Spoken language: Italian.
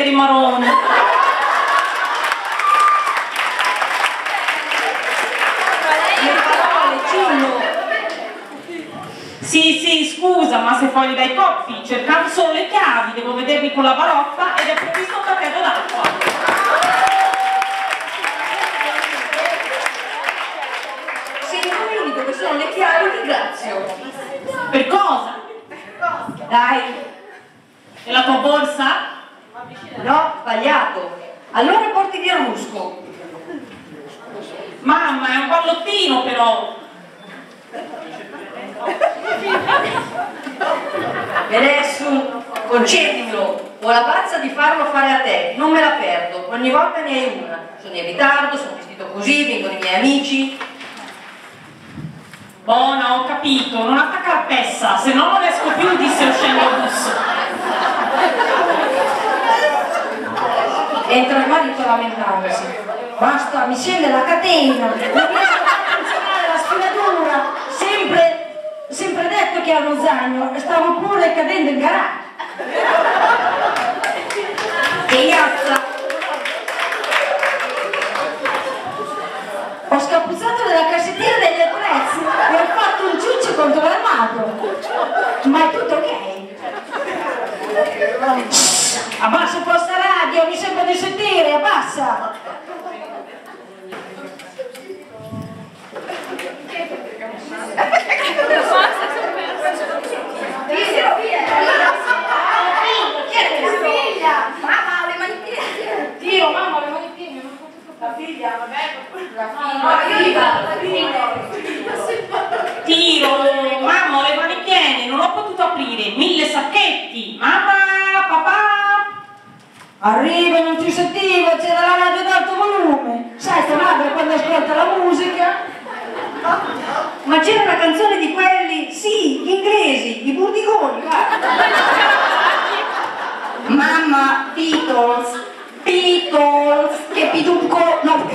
i maroni. Sì, scusa, ma se fuori dai coppi, cercavo solo le chiavi, devo vedermi con la ballotta ed è previsto un cartello d'acqua. Se indovini dove sono le chiavi, ringrazio. Per cosa? Dai. E la tua borsa? No, sbagliato. Allora porti via Rusco. Mamma, è un pallottino però. E adesso concedimelo, ho la pazza di farlo fare a te, non me la perdo, ogni volta ne hai una. Sono in ritardo, sono vestito così, vengono i miei amici. Buona, ho capito, non attacca la pessa, se no non esco più, disse uscendo il bus. Entra il marito lamentandosi. Basta, mi scende la catena, non riesco a funzionare la spinatura, sempre detto che ha uno zaino, stavo pure cadendo in garage. E iazza. Ho scapuzzato nella cassettiera degli attrezzi e ho fatto un ciuccio contro l'armadio. Ma è tutto ok? Abbassa un po' sta radio, mi sembra di sentire, abbassa! Mamma, le mani piene! Dio, mamma, le mani piene! La figlia, vabbè, la figlia! Tiro, mamma, ho le mani piene, non ho potuto aprire, 1000 sacchetti, mamma, papà. Arriva, non ti sentivo, c'era la radio ad alto volume. Sai, tua madre quando ascolta la musica? Ma c'era una canzone di quelli, sì, gli inglesi, i burdigoni, guarda. Mamma, Beatles, che piducco, no.